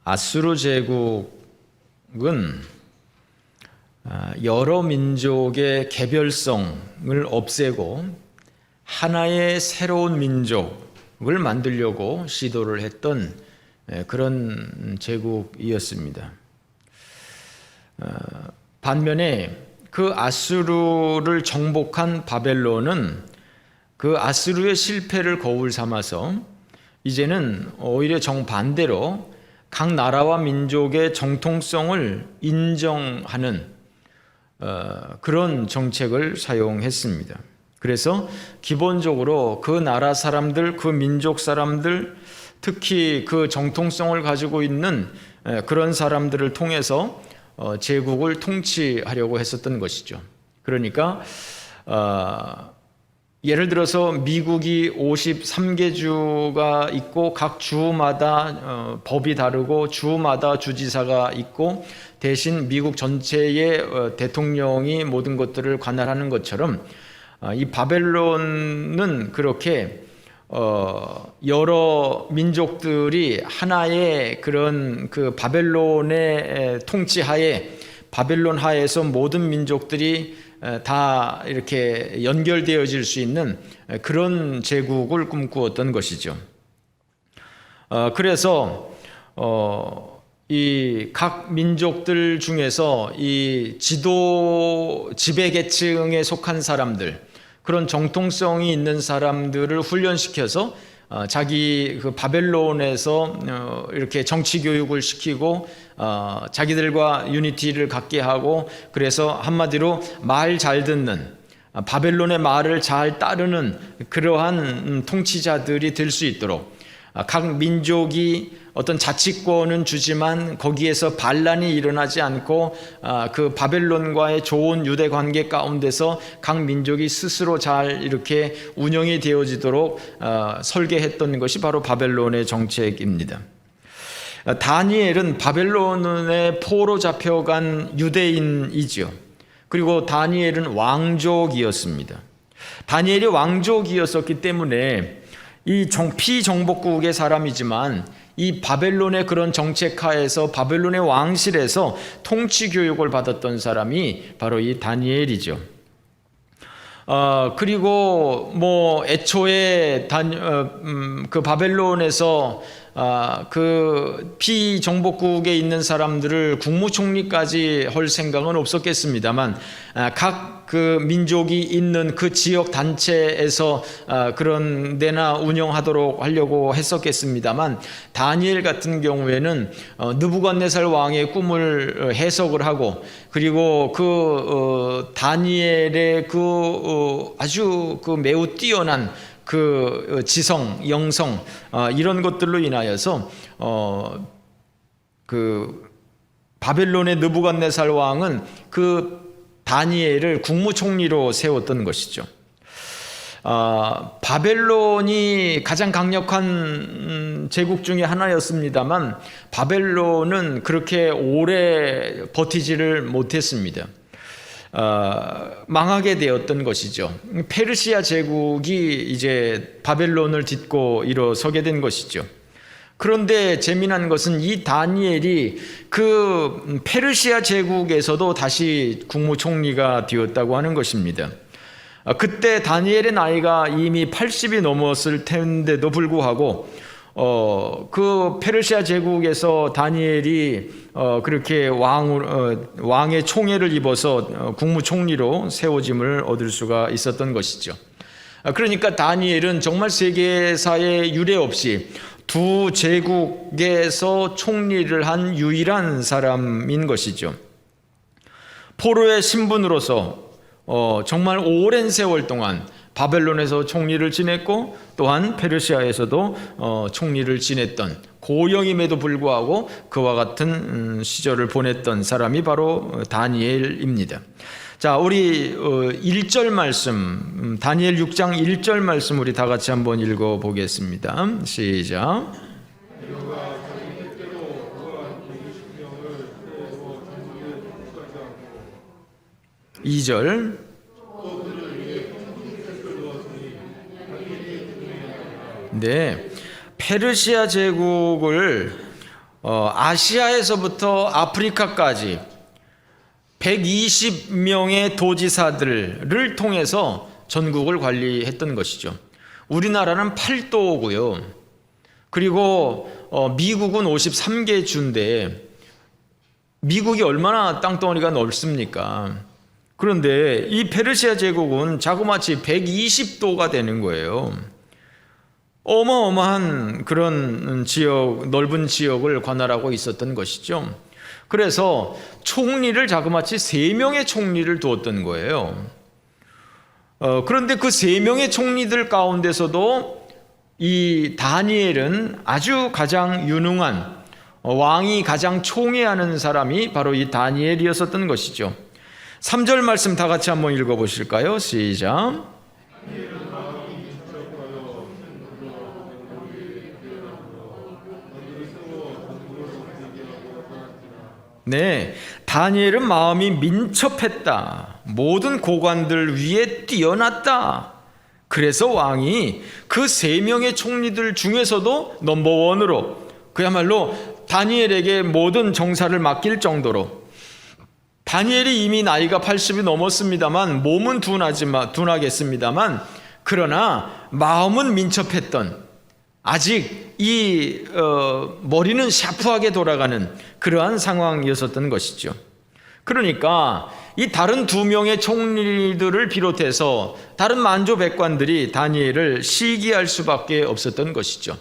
아수르 제국은 여러 민족의 개별성을 없애고 하나의 새로운 민족을 만들려고 시도를 했던 그런 제국이었습니다. 반면에 그 아수르를 정복한 바벨론은 그 아수르의 실패를 거울 삼아서 이제는 오히려 정반대로 각 나라와 민족의 정통성을 인정하는 그런 정책을 사용했습니다. 그래서 기본적으로 그 나라 사람들, 그 민족 사람들, 특히 그 정통성을 가지고 있는 그런 사람들을 통해서 제국을 통치하려고 했었던 것이죠. 그러니까 예를 들어서 미국이 53개 주가 있고 각 주마다 법이 다르고 주마다 주지사가 있고 대신 미국 전체의 대통령이 모든 것들을 관할하는 것처럼 이 바벨론은 그렇게 여러 민족들이 하나의 그런 그 바벨론의 통치하에 바벨론 하에서 모든 민족들이 다 이렇게 연결되어질 수 있는 그런 제국을 꿈꾸었던 것이죠. 그래서 이 각 민족들 중에서 이 지배 계층에 속한 사람들, 그런 정통성이 있는 사람들을 훈련시켜서 자기 그 바벨론에서 이렇게 정치 교육을 시키고 자기들과 유니티를 갖게 하고, 그래서 한마디로 말 잘 듣는, 바벨론의 말을 잘 따르는 그러한 통치자들이 될 수 있도록 각 민족이 어떤 자치권은 주지만 거기에서 반란이 일어나지 않고 그 바벨론과의 좋은 유대 관계 가운데서 각 민족이 스스로 잘 이렇게 운영이 되어지도록 설계했던 것이 바로 바벨론의 정책입니다. 다니엘은 바벨론의 포로 잡혀간 유대인이죠. 그리고 다니엘은 왕족이었습니다. 다니엘이 왕족이었었기 때문에 이 피정복국의 사람이지만 이 바벨론의 그런 정책하에서 바벨론의 왕실에서 통치 교육을 받았던 사람이 바로 이 다니엘이죠. 그리고 뭐 애초에 그 바벨론에서 그 피정복국에 있는 사람들을 국무총리까지 할 생각은 없었겠습니다만 각 그 민족이 있는 그 지역 단체에서 그런 데나 운영하도록 하려고 했었겠습니다만, 다니엘 같은 경우에는 느부갓네살 왕의 꿈을 해석을 하고, 그리고 그 다니엘의 그 아주 그 매우 뛰어난 그 지성, 영성, 이런 것들로 인하여서 그 바벨론의 느부갓네살 왕은 그 다니엘을 국무총리로 세웠던 것이죠. 바벨론이 가장 강력한 제국 중에 하나였습니다만 바벨론은 그렇게 오래 버티지를 못했습니다. 망하게 되었던 것이죠. 페르시아 제국이 이제 바벨론을 딛고 일어서게 된 것이죠. 그런데 재미난 것은 이 다니엘이 그 페르시아 제국에서도 다시 국무총리가 되었다고 하는 것입니다. 그때 다니엘의 나이가 이미 80이 넘었을 텐데도 불구하고 그 페르시아 제국에서 다니엘이 그렇게 왕의 총애를 입어서 국무총리로 세워짐을 얻을 수가 있었던 것이죠. 그러니까 다니엘은 정말 세계사에 유례 없이 두 제국에서 총리를 한 유일한 사람인 것이죠. 포로의 신분으로서 정말 오랜 세월 동안 바벨론에서 총리를 지냈고 또한 페르시아에서도 총리를 지냈던, 고령임에도 불구하고 그와 같은 시절을 보냈던 사람이 바로 다니엘입니다. 자, 우리 1절 말씀, 다니엘 6장 1절 말씀 우리 다 같이 한번 읽어보겠습니다. 시작. 2절. 네, 페르시아 제국을 아시아에서부터 아프리카까지 120명의 도지사들을 통해서 전국을 관리했던 것이죠. 우리나라는 8도고요. 그리고 미국은 53개 주인데 미국이 얼마나 땅덩어리가 넓습니까? 그런데 이 페르시아 제국은 자그마치 120도가 되는 거예요. 어마어마한 그런 지역, 넓은 지역을 관할하고 있었던 것이죠. 그래서 총리를 자그마치 3명의 총리를 두었던 거예요. 그런데 그 3명의 총리들 가운데서도 이 다니엘은 아주 가장 유능한, 왕이 가장 총애하는 사람이 바로 이 다니엘이었었던 것이죠. 3절 말씀 다 같이 한번 읽어보실까요? 시작. 네, 다니엘은 마음이 민첩했다. 모든 고관들 위에 뛰어났다. 그래서 왕이 그 3명의 총리들 중에서도 넘버원으로 그야말로 다니엘에게 모든 정사를 맡길 정도로, 다니엘이 이미 나이가 80이 넘었습니다만 몸은 둔하겠습니다만 그러나 마음은 민첩했던, 아직 이 머리는 샤프하게 돌아가는 그러한 상황이었었던 것이죠. 그러니까 이 다른 2명의 총리들을 비롯해서 다른 만조 백관들이 다니엘을 시기할 수밖에 없었던 것이죠.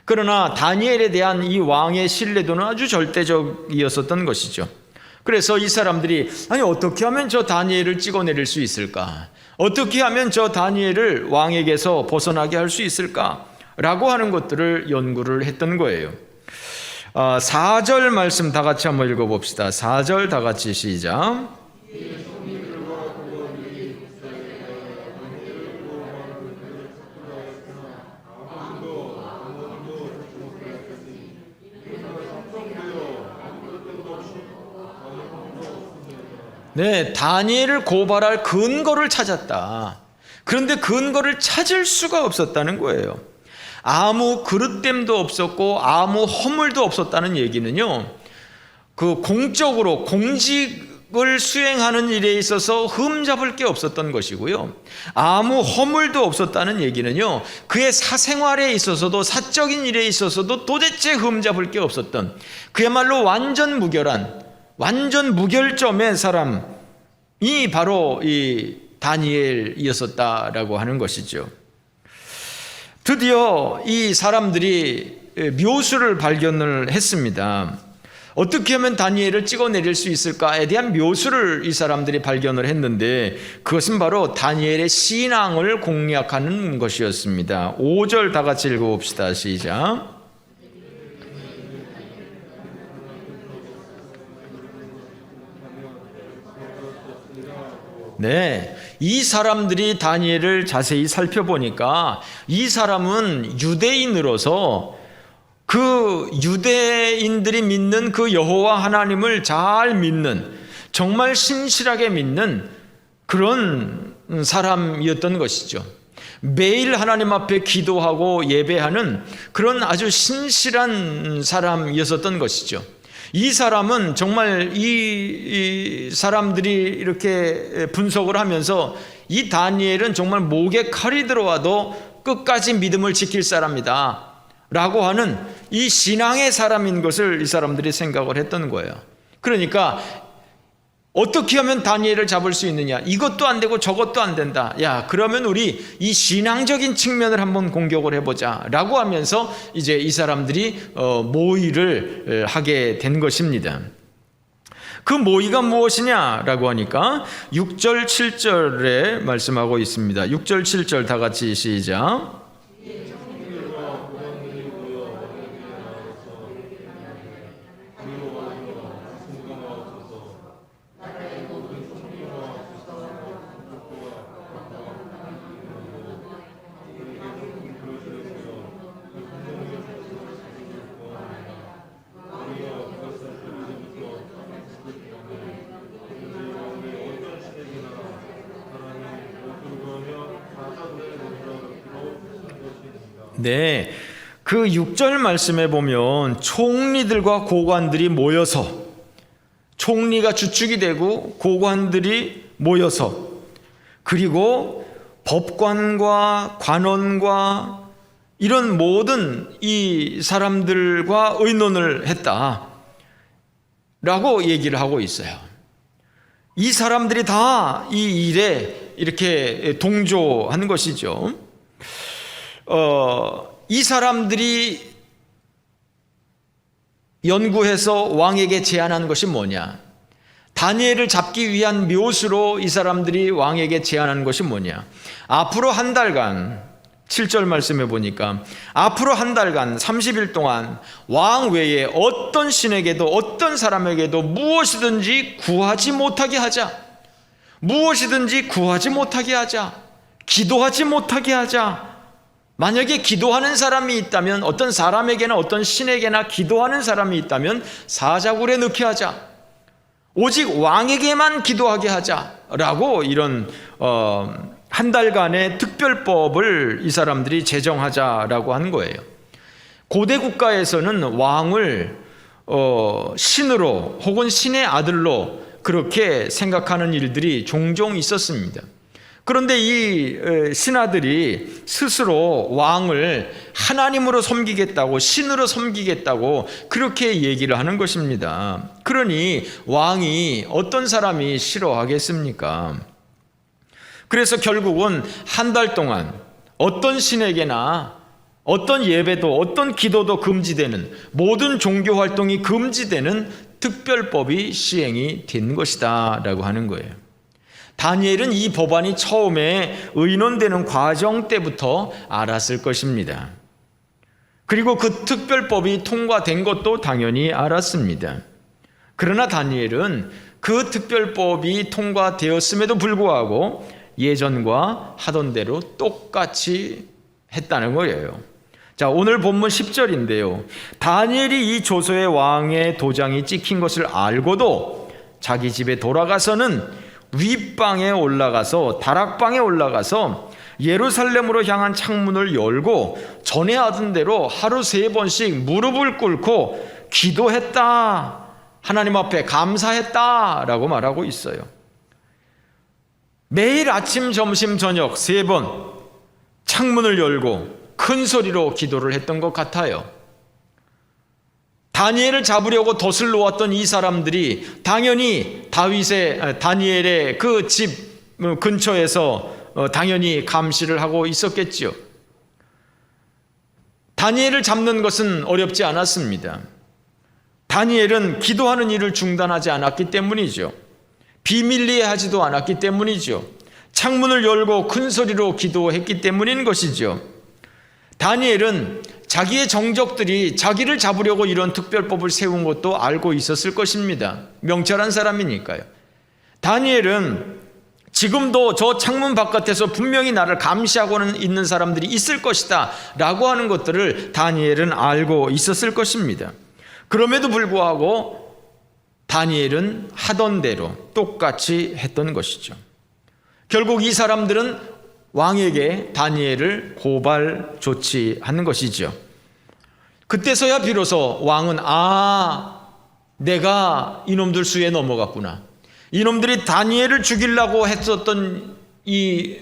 그러나 다니엘에 대한 이 왕의 신뢰도는 아주 절대적이었었던 것이죠. 그래서 이 사람들이 아니 어떻게 하면 저 다니엘을 찍어내릴 수 있을까? 어떻게 하면 저 다니엘을 왕에게서 벗어나게 할 수 있을까? 라고 하는 것들을 연구를 했던 거예요. 4절 말씀 다 같이 한번 읽어봅시다. 4절 다 같이 시작. 네, 다니엘을 고발할 근거를 찾았다. 그런데 근거를 찾을 수가 없었다는 거예요. 아무 그릇됨도 없었고 아무 허물도 없었다는 얘기는요, 그 공적으로 공직을 수행하는 일에 있어서 흠잡을 게 없었던 것이고요, 아무 허물도 없었다는 얘기는요, 그의 사생활에 있어서도 사적인 일에 있어서도 도대체 흠잡을 게 없었던, 그야말로 완전 무결점의 사람이 바로 이 다니엘이었었다라고 하는 것이죠. 드디어 이 사람들이 묘수를 발견을 했습니다. 어떻게 하면 다니엘을 찍어내릴 수 있을까에 대한 묘수를 이 사람들이 발견을 했는데 그것은 바로 다니엘의 신앙을 공략하는 것이었습니다. 5절 다 같이 읽어봅시다. 시작. 네, 이 사람들이 다니엘을 자세히 살펴보니까 이 사람은 유대인으로서 그 유대인들이 믿는 그 여호와 하나님을 잘 믿는, 정말 신실하게 믿는 그런 사람이었던 것이죠. 매일 하나님 앞에 기도하고 예배하는 그런 아주 신실한 사람이었었던 것이죠. 이 사람은 정말 이 사람들이 이렇게 분석을 하면서 이 다니엘은 정말 목에 칼이 들어와도 끝까지 믿음을 지킬 사람이다 라고 하는 이 신앙의 사람인 것을 이 사람들이 생각을 했던 거예요. 그러니까 어떻게 하면 다니엘을 잡을 수 있느냐, 이것도 안 되고 저것도 안 된다, 야 그러면 우리 이 신앙적인 측면을 한번 공격을 해보자 라고 하면서 이제 이 사람들이 모의를 하게 된 것입니다. 그 모의가 무엇이냐라고 하니까 6절 7절에 말씀하고 있습니다. 6절 7절 다 같이 시작. 네, 그 6절 말씀에 보면 총리들과 고관들이 모여서, 총리가 주축이 되고 고관들이 모여서, 그리고 법관과 관원과 이런 모든 이 사람들과 의논을 했다라고 얘기를 하고 있어요. 이 사람들이 다 이 일에 이렇게 동조하는 것이죠. 이 사람들이 연구해서 왕에게 제안한 것이 뭐냐? 다니엘을 잡기 위한 묘수로 이 사람들이 왕에게 제안한 것이 뭐냐? 앞으로 한 달간, 7절 말씀해 보니까 앞으로 한 달간 30일 동안 왕 외에 어떤 신에게도 어떤 사람에게도 무엇이든지 구하지 못하게 하자. 무엇이든지 구하지 못하게 하자. 기도하지 못하게 하자. 만약에 기도하는 사람이 있다면, 어떤 사람에게나 어떤 신에게나 기도하는 사람이 있다면 사자굴에 넣게 하자. 오직 왕에게만 기도하게 하자라고 이런 한 달간의 특별법을 이 사람들이 제정하자라고 한 거예요. 고대 국가에서는 왕을 신으로 혹은 신의 아들로 그렇게 생각하는 일들이 종종 있었습니다. 그런데 이 신하들이 스스로 왕을 하나님으로 섬기겠다고, 신으로 섬기겠다고 그렇게 얘기를 하는 것입니다. 그러니 왕이 어떤 사람이 싫어하겠습니까? 그래서 결국은 한 달 동안 어떤 신에게나 어떤 예배도 어떤 기도도 금지되는, 모든 종교 활동이 금지되는 특별법이 시행이 된 것이다 라고 하는 거예요. 다니엘은 이 법안이 처음에 의논되는 과정 때부터 알았을 것입니다. 그리고 그 특별법이 통과된 것도 당연히 알았습니다. 그러나 다니엘은 그 특별법이 통과되었음에도 불구하고 예전과 하던 대로 똑같이 했다는 거예요. 자, 오늘 본문 10절인데요. 다니엘이 이 조서의 왕의 도장이 찍힌 것을 알고도 자기 집에 돌아가서는 윗방에 올라가서, 다락방에 올라가서 예루살렘으로 향한 창문을 열고 전에 하던 대로 하루 3번씩 무릎을 꿇고 기도했다. 하나님 앞에 감사했다라고 말하고 있어요. 매일 아침, 점심, 저녁 3번 창문을 열고 큰 소리로 기도를 했던 것 같아요. 다니엘을 잡으려고 덫을 놓았던 이 사람들이 당연히 다니엘의 그 집 근처에서 당연히 감시를 하고 있었겠지요. 다니엘을 잡는 것은 어렵지 않았습니다. 다니엘은 기도하는 일을 중단하지 않았기 때문이죠. 비밀리에 하지도 않았기 때문이죠. 창문을 열고 큰 소리로 기도했기 때문인 것이죠. 다니엘은 자기의 정적들이 자기를 잡으려고 이런 특별법을 세운 것도 알고 있었을 것입니다. 명철한 사람이니까요. 다니엘은 지금도 저 창문 바깥에서 분명히 나를 감시하고는 있는 사람들이 있을 것이다 라고 하는 것들을 다니엘은 알고 있었을 것입니다. 그럼에도 불구하고 다니엘은 하던 대로 똑같이 했던 것이죠. 결국 이 사람들은 왕에게 다니엘을 고발 조치하는 것이죠. 그때서야 비로소 왕은 내가 이놈들 수에 넘어갔구나. 이놈들이 다니엘을 죽이려고 했었던 이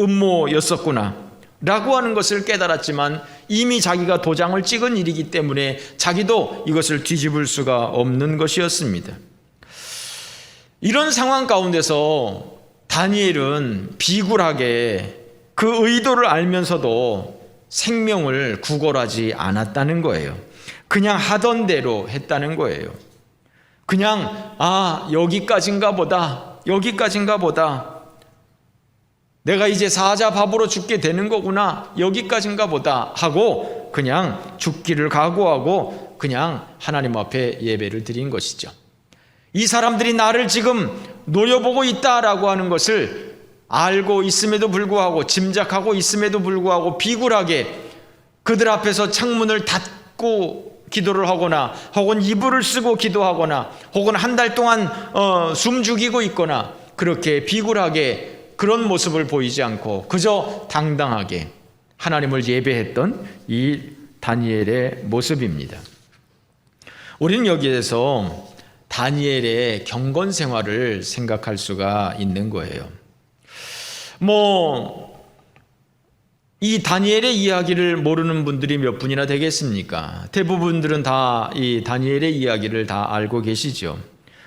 음모였었구나 라고 하는 것을 깨달았지만 이미 자기가 도장을 찍은 일이기 때문에 자기도 이것을 뒤집을 수가 없는 것이었습니다. 이런 상황 가운데서 다니엘은 비굴하게 그 의도를 알면서도 생명을 구걸하지 않았다는 거예요. 그냥 하던 대로 했다는 거예요. 그냥 여기까지인가 보다. 내가 이제 사자 밥으로 죽게 되는 거구나. 여기까지인가 보다 하고 그냥 죽기를 각오하고 그냥 하나님 앞에 예배를 드린 것이죠. 이 사람들이 나를 지금 노려보고 있다라고 하는 것을 알고 있음에도 불구하고, 짐작하고 있음에도 불구하고 비굴하게 그들 앞에서 창문을 닫고 기도를 하거나 혹은 이불을 쓰고 기도하거나 혹은 한 달 동안 숨 죽이고 있거나 그렇게 비굴하게 그런 모습을 보이지 않고 그저 당당하게 하나님을 예배했던 이 다니엘의 모습입니다. 우리는 여기에서 다니엘의 경건 생활을 생각할 수가 있는 거예요. 이 다니엘의 이야기를 모르는 분들이 몇 분이나 되겠습니까? 대부분들은 다 이 다니엘의 이야기를 다 알고 계시죠.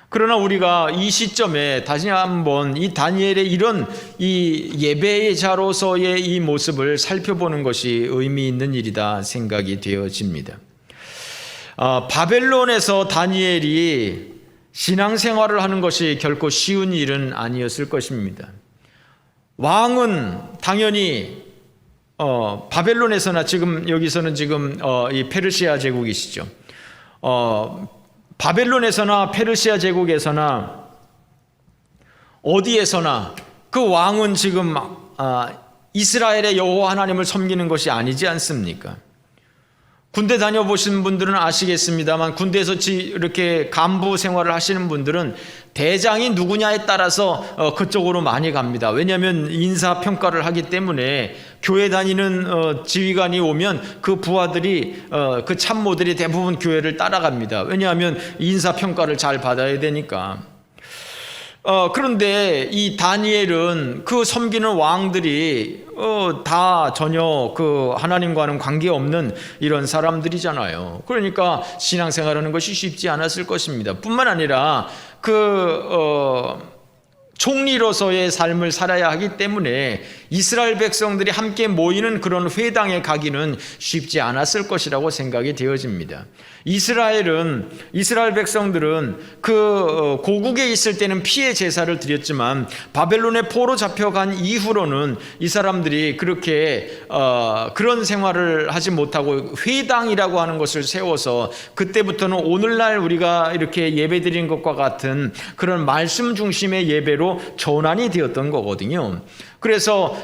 그러나 우리가 이 시점에 다시 한번 이 다니엘의 이런 이 예배자로서의 이 모습을 살펴보는 것이 의미 있는 일이다 생각이 되어집니다. 바벨론에서 다니엘이 신앙생활을 하는 것이 결코 쉬운 일은 아니었을 것입니다. 왕은 당연히 바벨론에서나 지금 여기서는 지금 이 페르시아 제국이시죠. 바벨론에서나 페르시아 제국에서나 어디에서나 그 왕은 지금 이스라엘의 여호와 하나님을 섬기는 것이 아니지 않습니까? 군대 다녀보신 분들은 아시겠습니다만 군대에서 이렇게 간부 생활을 하시는 분들은 대장이 누구냐에 따라서 그쪽으로 많이 갑니다. 왜냐하면 인사평가를 하기 때문에 교회 다니는 지휘관이 오면 그 부하들이 그 참모들이 대부분 교회를 따라갑니다. 왜냐하면 인사평가를 잘 받아야 되니까. 그런데 이 다니엘은 그 섬기는 왕들이 다 전혀 그 하나님과는 관계없는 이런 사람들이잖아요. 그러니까 신앙생활하는 것이 쉽지 않았을 것입니다. 뿐만 아니라 총리로서의 삶을 살아야 하기 때문에 이스라엘 백성들이 함께 모이는 그런 회당에 가기는 쉽지 않았을 것이라고 생각이 되어집니다. 이스라엘 백성들은 그 고국에 있을 때는 피해 제사를 드렸지만 바벨론의 포로 잡혀간 이후로는 이 사람들이 그렇게 그런 생활을 하지 못하고 회당이라고 하는 것을 세워서 그때부터는 오늘날 우리가 이렇게 예배드리는 것과 같은 그런 말씀 중심의 예배로 전환이 되었던 거거든요. 그래서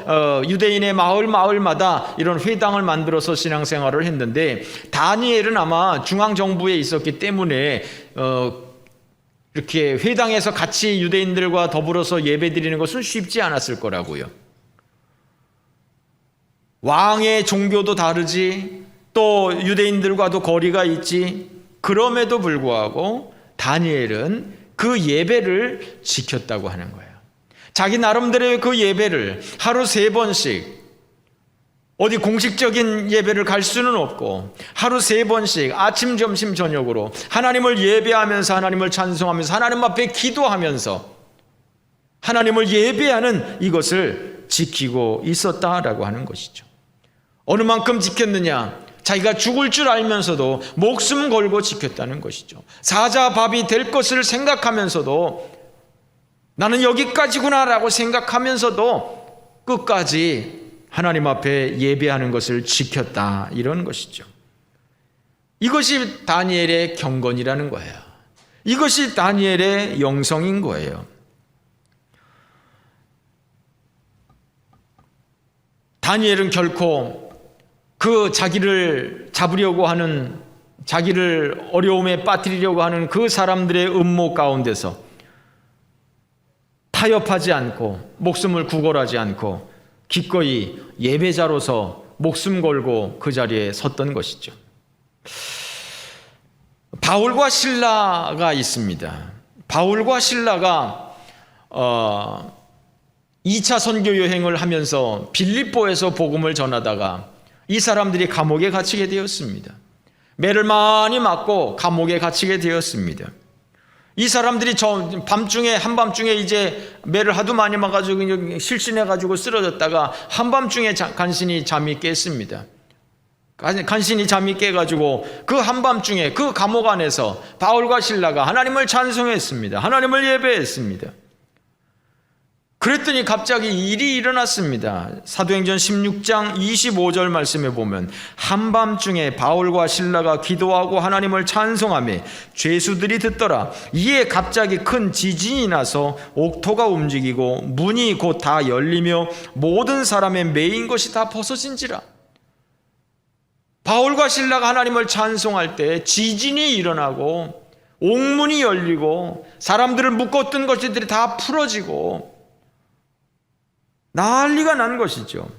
유대인의 마을마다 이런 회당을 만들어서 신앙생활을 했는데 다니엘은 아마 중앙정부에 있었기 때문에 이렇게 회당에서 같이 유대인들과 더불어서 예배드리는 것은 쉽지 않았을 거라고요. 왕의 종교도 다르지 또 유대인들과도 거리가 있지. 그럼에도 불구하고 다니엘은 그 예배를 지켰다고 하는 거예요. 자기 나름대로의 그 예배를 하루 3번씩 어디 공식적인 예배를 갈 수는 없고 하루 3번씩 아침, 점심, 저녁으로 하나님을 예배하면서 하나님을 찬송하면서 하나님 앞에 기도하면서 하나님을 예배하는 이것을 지키고 있었다라고 하는 것이죠. 어느 만큼 지켰느냐? 자기가 죽을 줄 알면서도 목숨 걸고 지켰다는 것이죠. 사자밥이 될 것을 생각하면서도 나는 여기까지구나라고 생각하면서도 끝까지 하나님 앞에 예배하는 것을 지켰다 이런 것이죠. 이것이 다니엘의 경건이라는 거예요. 이것이 다니엘의 영성인 거예요. 다니엘은 결코 그 자기를 잡으려고 하는 자기를 어려움에 빠뜨리려고 하는 그 사람들의 음모 가운데서 타협하지 않고 목숨을 구걸하지 않고 기꺼이 예배자로서 목숨 걸고 그 자리에 섰던 것이죠. 바울과 실라가 있습니다. 바울과 실라가 2차 선교 여행을 하면서 빌립보에서 복음을 전하다가 이 사람들이 감옥에 갇히게 되었습니다. 매를 많이 맞고 감옥에 갇히게 되었습니다. 이 사람들이 한밤중에 이제 매를 하도 많이 맞아가지고 실신해가지고 쓰러졌다가 한밤중에 간신히 잠이 깼습니다. 간신히 잠이 깨가지고 그 한밤중에 그 감옥 안에서 바울과 실라가 하나님을 찬송했습니다. 하나님을 예배했습니다. 그랬더니 갑자기 일이 일어났습니다. 사도행전 16장 25절 말씀에 보면 한밤중에 바울과 실라가 기도하고 하나님을 찬송하며 죄수들이 듣더라. 이에 갑자기 큰 지진이 나서 옥토가 움직이고 문이 곧 다 열리며 모든 사람의 매인 것이 다 벗어진지라. 바울과 실라가 하나님을 찬송할 때 지진이 일어나고 옥문이 열리고 사람들을 묶었던 것들이 다 풀어지고 난리가 난 것이죠.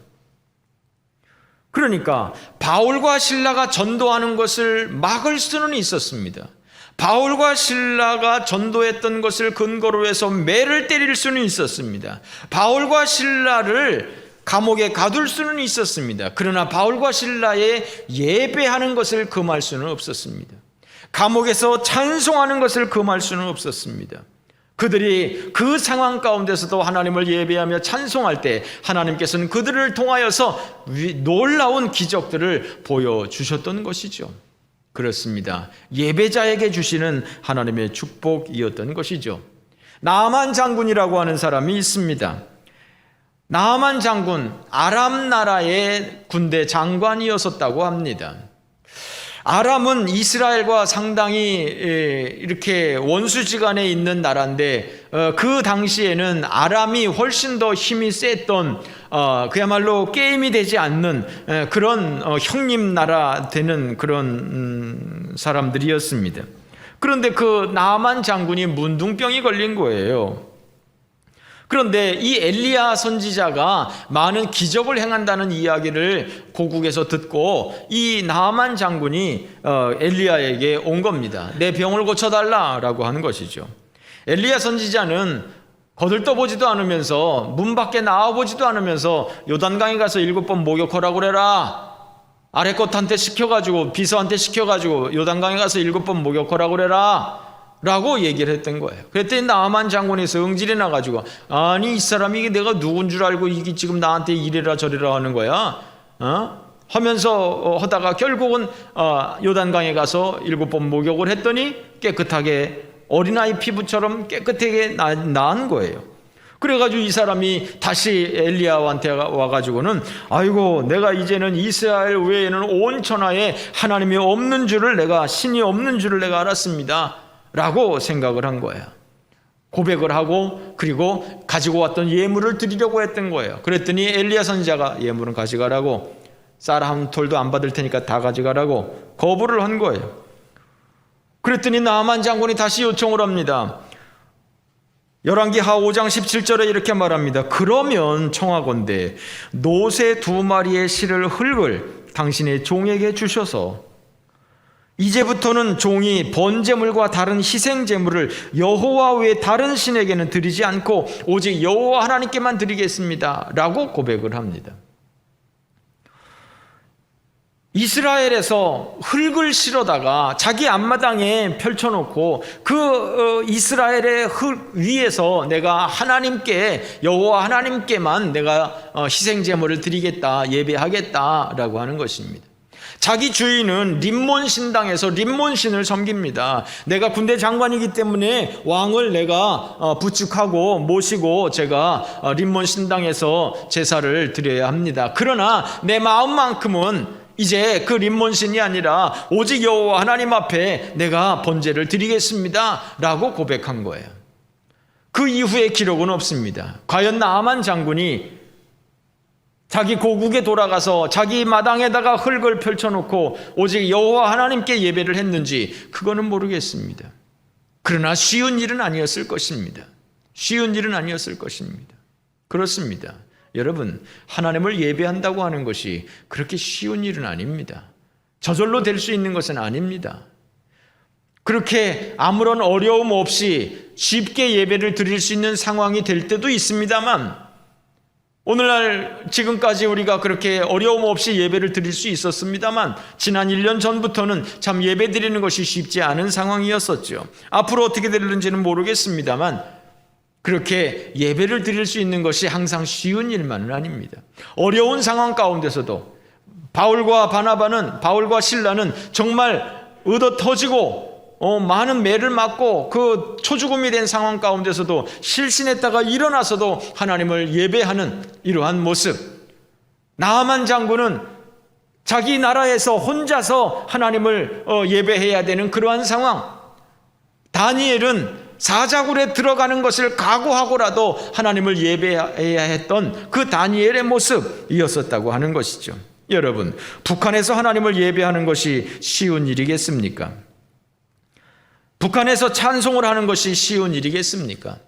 그러니까 바울과 실라가 전도하는 것을 막을 수는 있었습니다. 바울과 실라가 전도했던 것을 근거로 해서 매를 때릴 수는 있었습니다. 바울과 실라를 감옥에 가둘 수는 있었습니다. 그러나 바울과 실라의 예배하는 것을 금할 수는 없었습니다. 감옥에서 찬송하는 것을 금할 수는 없었습니다. 그들이 그 상황 가운데서도 하나님을 예배하며 찬송할 때 하나님께서는 그들을 통하여서 놀라운 기적들을 보여주셨던 것이죠. 그렇습니다. 예배자에게 주시는 하나님의 축복이었던 것이죠. 나아만 장군이라고 하는 사람이 있습니다. 나아만 장군, 아람 나라의 군대 장관이었었다고 합니다. 아람은 이스라엘과 상당히 이렇게 원수지간에 있는 나라인데 그 당시에는 아람이 훨씬 더 힘이 셌던 그야말로 게임이 되지 않는 그런 형님 나라 되는 그런 사람들이었습니다. 그런데 그 나아만 장군이 문둥병이 걸린 거예요. 그런데 이 엘리야 선지자가 많은 기적을 행한다는 이야기를 고국에서 듣고 이 나아만 장군이 엘리야에게 온 겁니다. 내 병을 고쳐달라라고 하는 것이죠. 엘리야 선지자는 거들떠보지도 않으면서 문 밖에 나와보지도 않으면서 요단강에 가서 7번 목욕하라고 그래라. 아래 것한테 시켜가지고 비서한테 시켜가지고 요단강에 가서 7번 목욕하라고 그래라 라고 얘기를 했던 거예요. 그랬더니 나아만 장군이 성질이 나가지고 아니 이 사람이 내가 누군 줄 알고 이게 지금 나한테 이래라 저래라 하는 거야 하면서 하다가 결국은 요단강에 가서 7번 목욕을 했더니 깨끗하게 어린아이 피부처럼 깨끗하게 나은 거예요. 그래가지고 이 사람이 다시 엘리야한테 와가지고는 아이고 내가 이제는 이스라엘 외에는 온 천하에 하나님이 없는 줄을 내가 신이 없는 줄을 내가 알았습니다 라고 생각을 한 거예요. 고백을 하고 그리고 가지고 왔던 예물을 드리려고 했던 거예요. 그랬더니 엘리야 선지자가 예물은 가져가라고 쌀 한 톨도 안 받을 테니까 다 가져가라고 거부를 한 거예요. 그랬더니 나아만 장군이 다시 요청을 합니다. 열왕기하 5장 17절에 이렇게 말합니다. 그러면 청하건대 노새 2마리의 실을 흙을 당신의 종에게 주셔서 이제부터는 종이 번제물과 다른 희생제물을 여호와 외 다른 신에게는 드리지 않고 오직 여호와 하나님께만 드리겠습니다 라고 고백을 합니다. 이스라엘에서 흙을 실어다가 자기 앞마당에 펼쳐놓고 그 이스라엘의 흙 위에서 내가 하나님께 여호와 하나님께만 내가 희생제물을 드리겠다 예배하겠다라고 하는 것입니다. 자기 주인은 림몬 신당에서 림몬 신을 섬깁니다. 내가 군대 장관이기 때문에 왕을 내가 부축하고 모시고 제가 림몬 신당에서 제사를 드려야 합니다. 그러나 내 마음만큼은 이제 그 림몬 신이 아니라 오직 여호와 하나님 앞에 내가 번제를 드리겠습니다 라고 고백한 거예요. 그 이후에 기록은 없습니다. 과연 나아만 장군이 자기 고국에 돌아가서 자기 마당에다가 흙을 펼쳐놓고 오직 여호와 하나님께 예배를 했는지 그거는 모르겠습니다. 그러나 쉬운 일은 아니었을 것입니다. 쉬운 일은 아니었을 것입니다. 그렇습니다. 여러분, 하나님을 예배한다고 하는 것이 그렇게 쉬운 일은 아닙니다. 저절로 될 수 있는 것은 아닙니다. 그렇게 아무런 어려움 없이 쉽게 예배를 드릴 수 있는 상황이 될 때도 있습니다만 오늘날 지금까지 우리가 그렇게 어려움 없이 예배를 드릴 수 있었습니다만 지난 1년 전부터는 참 예배 드리는 것이 쉽지 않은 상황이었었죠. 앞으로 어떻게 될는지는 모르겠습니다만 그렇게 예배를 드릴 수 있는 것이 항상 쉬운 일만은 아닙니다. 어려운 상황 가운데서도 바울과 실라는 정말 얻어 터지고 많은 매를 맞고 그 초죽음이 된 상황 가운데서도 실신했다가 일어나서도 하나님을 예배하는 이러한 모습. 나아만 장군은 자기 나라에서 혼자서 하나님을 예배해야 되는 그러한 상황. 다니엘은 사자굴에 들어가는 것을 각오하고라도 하나님을 예배해야 했던 그 다니엘의 모습이었었다고 하는 것이죠. 여러분, 북한에서 하나님을 예배하는 것이 쉬운 일이겠습니까? 북한에서 찬송을 하는 것이 쉬운 일이겠습니까?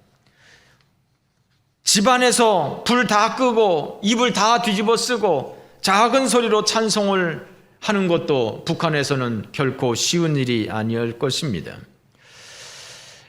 집안에서 불 다 끄고 이불 다 뒤집어 쓰고 작은 소리로 찬송을 하는 것도 북한에서는 결코 쉬운 일이 아니할 것입니다.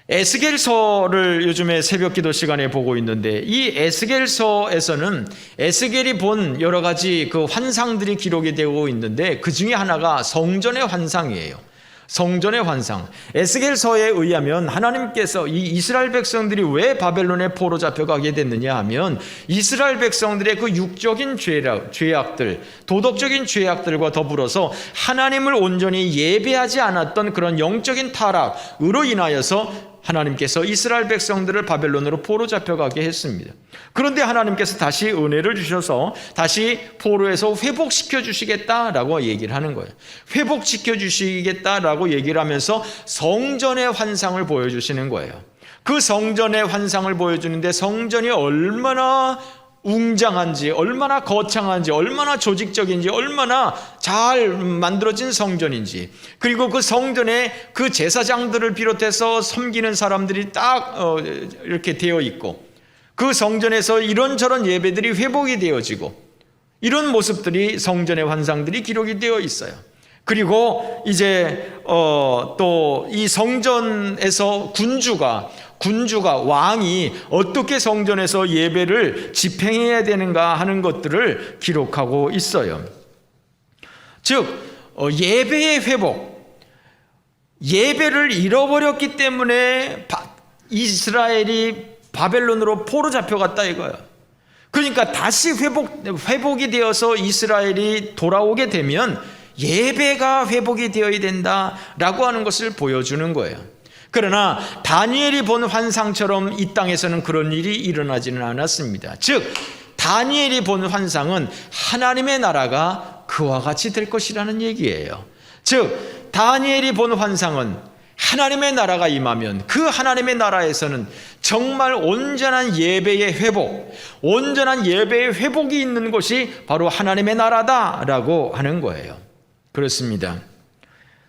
에스겔서를 요즘에 새벽 기도 시간에 보고 있는데, 이 에스겔서에서는 에스겔이 본 여러 가지 그 환상들이 기록이 되고 있는데, 그 중에 하나가 성전의 환상이에요. 성전의 환상. 에스겔서에 의하면 하나님께서 이 이스라엘 백성들이 왜 바벨론에 포로 잡혀가게 됐느냐 하면, 이스라엘 백성들의 그 육적인 죄악들, 도덕적인 죄악들과 더불어서 하나님을 온전히 예배하지 않았던 그런 영적인 타락으로 인하여서 하나님께서 이스라엘 백성들을 바벨론으로 포로 잡혀가게 했습니다. 그런데 하나님께서 다시 은혜를 주셔서 다시 포로에서 회복시켜 주시겠다라고 얘기를 하는 거예요. 회복시켜 주시겠다라고 얘기를 하면서 성전의 환상을 보여주시는 거예요. 그 성전의 환상을 보여주는데, 성전이 얼마나 웅장한지, 얼마나 거창한지, 얼마나 조직적인지, 얼마나 잘 만들어진 성전인지, 그리고 그 성전에 그 제사장들을 비롯해서 섬기는 사람들이 딱 이렇게 되어 있고, 그 성전에서 이런저런 예배들이 회복이 되어지고, 이런 모습들이 성전의 환상들이 기록이 되어 있어요. 그리고 이제 또 이 성전에서 군주가 왕이 어떻게 성전에서 예배를 집행해야 되는가 하는 것들을 기록하고 있어요. 즉 예배의 회복, 예배를 잃어버렸기 때문에 이스라엘이 바벨론으로 포로 잡혀갔다 이거예요. 그러니까 다시 회복이 되어서 이스라엘이 돌아오게 되면 예배가 회복이 되어야 된다라고 하는 것을 보여주는 거예요. 그러나 다니엘이 본 환상처럼 이 땅에서는 그런 일이 일어나지는 않았습니다. 즉 다니엘이 본 환상은 하나님의 나라가 그와 같이 될 것이라는 얘기예요. 즉 다니엘이 본 환상은 하나님의 나라가 임하면 그 하나님의 나라에서는 정말 온전한 예배의 회복, 온전한 예배의 회복이 있는 곳이 바로 하나님의 나라다라고 하는 거예요. 그렇습니다.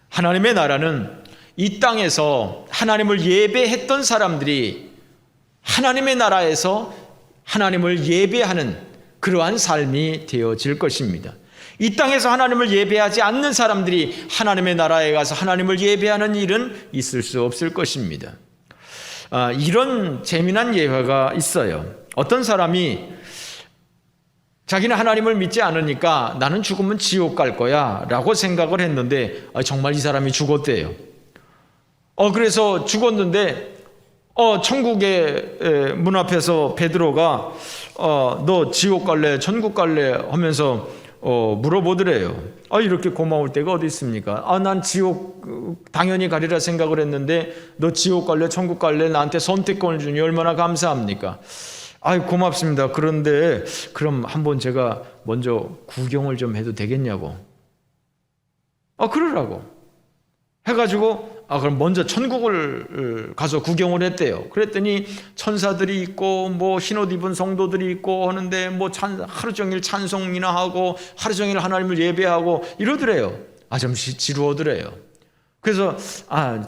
하나님의 나라는 이 땅에서 하나님을 예배했던 사람들이 하나님의 나라에서 하나님을 예배하는 그러한 삶이 되어질 것입니다. 이 땅에서 하나님을 예배하지 않는 사람들이 하나님의 나라에 가서 하나님을 예배하는 일은 있을 수 없을 것입니다. 이런 재미난 예화가 있어요. 어떤 사람이 자기는 하나님을 믿지 않으니까 나는 죽으면 지옥 갈 거야 라고 생각을 했는데 정말 이 사람이 죽었대요. 그래서 죽었는데 천국의 문 앞에서 베드로가 너 지옥 갈래 천국 갈래 하면서 물어보더래요. 이렇게 고마울 때가 어디 있습니까? 난 지옥 당연히 가리라 생각을 했는데 너 지옥 갈래 천국 갈래 나한테 선택권을 주니 얼마나 감사합니까? 고맙습니다. 그런데 그럼 한번 제가 먼저 구경을 좀 해도 되겠냐고. 그러라고 해가지고 그럼 먼저 천국을 가서 구경을 했대요. 그랬더니 천사들이 있고 뭐 흰옷 입은 성도들이 있고 하는데 뭐 하루 종일 찬송이나 하고 하루 종일 하나님을 예배하고 이러더래요. 좀 지루하더래요. 그래서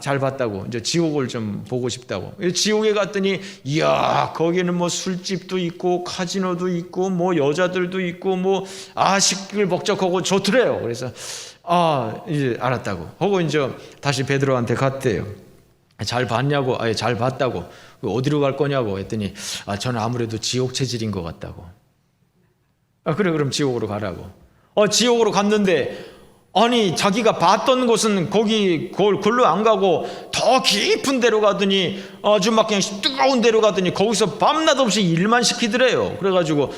잘 봤다고, 이제 지옥을 좀 보고 싶다고. 지옥에 갔더니 이야 거기는 뭐 술집도 있고 카지노도 있고 뭐 여자들도 있고 뭐 시끌벅적하고 좋더래요. 그래서 이제 알았다고 하고 이제 다시 베드로한테 갔대요. 잘 봤냐고. 잘 봤다고. 어디로 갈 거냐고 했더니 저는 아무래도 지옥 체질인 것 같다고. 그래 그럼 지옥으로 가라고. 지옥으로 갔는데 자기가 봤던 곳은 그걸로 안 가고 더 깊은 데로 가더니 아주 막 그냥 뜨거운 데로 가더니 거기서 밤낮 없이 일만 시키더래요. 그래가지고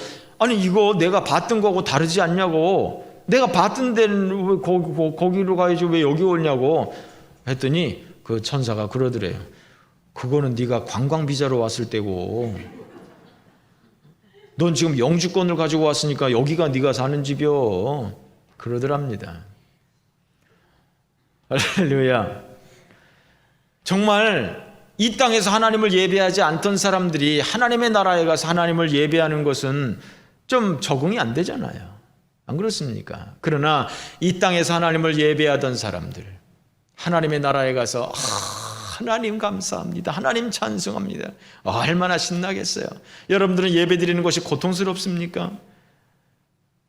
이거 내가 봤던 거하고 다르지 않냐고. 내가 봤던 데는 왜 거기로 가야지 왜 여기 오냐고 했더니 그 천사가 그러더래요. 그거는 네가 관광 비자로 왔을 때고 넌 지금 영주권을 가지고 왔으니까 여기가 네가 사는 집이요. 그러더랍니다. 할렐루야. 정말 이 땅에서 하나님을 예배하지 않던 사람들이 하나님의 나라에 가서 하나님을 예배하는 것은 좀 적응이 안 되잖아요. 안 그렇습니까? 그러나 이 땅에서 하나님을 예배하던 사람들, 하나님의 나라에 가서 하나님 감사합니다, 하나님 찬송합니다, 얼마나 신나겠어요. 여러분들은 예배 드리는 것이 고통스럽습니까?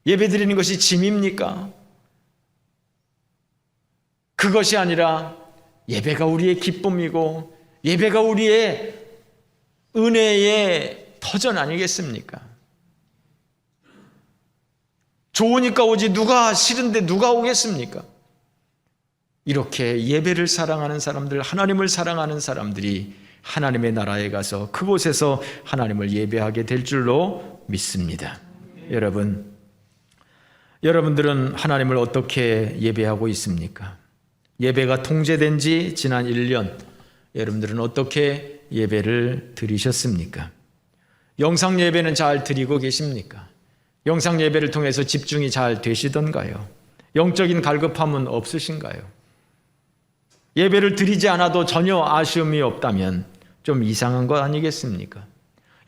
예배 드리는 것이 짐입니까? 그것이 아니라 예배가 우리의 기쁨이고 예배가 우리의 은혜의 터전 아니겠습니까? 좋으니까 오지 누가 싫은데 누가 오겠습니까? 이렇게 예배를 사랑하는 사람들, 하나님을 사랑하는 사람들이 하나님의 나라에 가서 그곳에서 하나님을 예배하게 될 줄로 믿습니다. 여러분들은 하나님을 어떻게 예배하고 있습니까? 예배가 통제된 지 지난 1년, 여러분들은 어떻게 예배를 드리셨습니까? 영상 예배는 잘 드리고 계십니까? 영상 예배를 통해서 집중이 잘 되시던가요? 영적인 갈급함은 없으신가요? 예배를 드리지 않아도 전혀 아쉬움이 없다면 좀 이상한 거 아니겠습니까?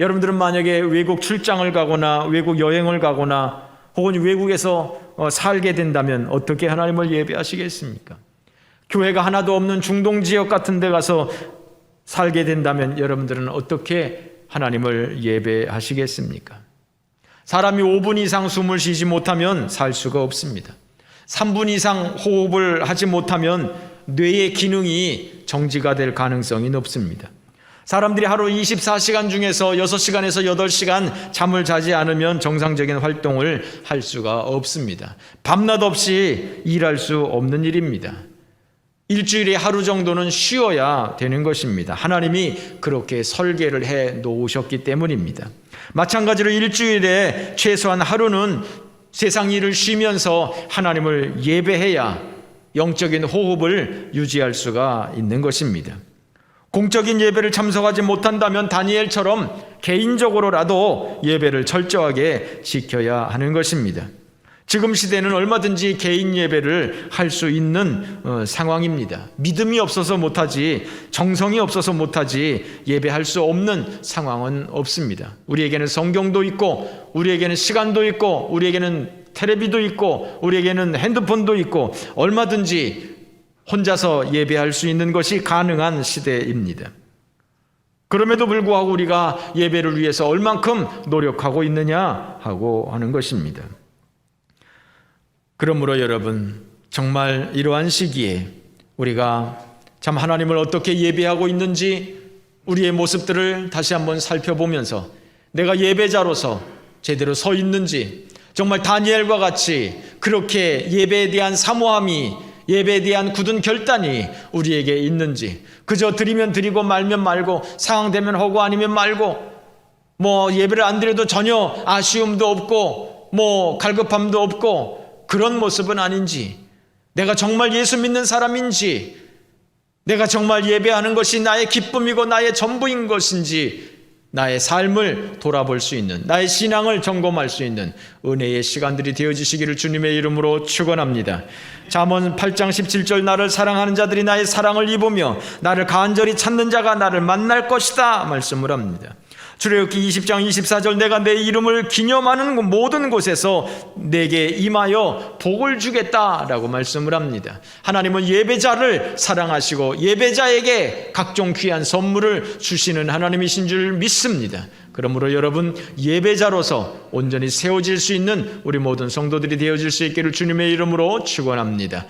여러분들은 만약에 외국 출장을 가거나 외국 여행을 가거나 혹은 외국에서 살게 된다면 어떻게 하나님을 예배하시겠습니까? 교회가 하나도 없는 중동 지역 같은 데 가서 살게 된다면 여러분들은 어떻게 하나님을 예배하시겠습니까? 사람이 5분 이상 숨을 쉬지 못하면 살 수가 없습니다. 3분 이상 호흡을 하지 못하면 뇌의 기능이 정지가 될 가능성이 높습니다. 사람들이 하루 24시간 중에서 6시간에서 8시간 잠을 자지 않으면 정상적인 활동을 할 수가 없습니다. 밤낮 없이 일할 수 없는 일입니다. 일주일에 하루 정도는 쉬어야 되는 것입니다. 하나님이 그렇게 설계를 해 놓으셨기 때문입니다. 마찬가지로 일주일에 최소한 하루는 세상 일을 쉬면서 하나님을 예배해야 영적인 호흡을 유지할 수가 있는 것입니다. 공적인 예배를 참석하지 못한다면 다니엘처럼 개인적으로라도 예배를 철저하게 지켜야 하는 것입니다. 지금 시대는 얼마든지 개인 예배를 할 수 있는 상황입니다. 믿음이 없어서 못하지, 정성이 없어서 못하지 예배할 수 없는 상황은 없습니다. 우리에게는 성경도 있고 우리에게는 시간도 있고 우리에게는 텔레비도 있고 우리에게는 핸드폰도 있고 얼마든지 혼자서 예배할 수 있는 것이 가능한 시대입니다. 그럼에도 불구하고 우리가 예배를 위해서 얼만큼 노력하고 있느냐 하고 하는 것입니다. 그러므로 여러분, 정말 이러한 시기에 우리가 참 하나님을 어떻게 예배하고 있는지 우리의 모습들을 다시 한번 살펴보면서 내가 예배자로서 제대로 서 있는지, 정말 다니엘과 같이 그렇게 예배에 대한 사모함이, 예배에 대한 굳은 결단이 우리에게 있는지, 그저 드리면 드리고 말면 말고 상황되면 하고 아니면 말고 예배를 안 드려도 전혀 아쉬움도 없고 갈급함도 없고 그런 모습은 아닌지, 내가 정말 예수 믿는 사람인지, 내가 정말 예배하는 것이 나의 기쁨이고 나의 전부인 것인지 나의 삶을 돌아볼 수 있는, 나의 신앙을 점검할 수 있는 은혜의 시간들이 되어지시기를 주님의 이름으로 축원합니다. 잠언 8장 17절, 나를 사랑하는 자들이 나의 사랑을 입으며 나를 간절히 찾는 자가 나를 만날 것이다 말씀을 합니다. 출애굽기 20장 24절, 내가 내 이름을 기념하는 모든 곳에서 내게 임하여 복을 주겠다라고 말씀을 합니다. 하나님은 예배자를 사랑하시고 예배자에게 각종 귀한 선물을 주시는 하나님이신 줄 믿습니다. 그러므로 여러분, 예배자로서 온전히 세워질 수 있는 우리 모든 성도들이 되어질 수 있기를 주님의 이름으로 축원합니다.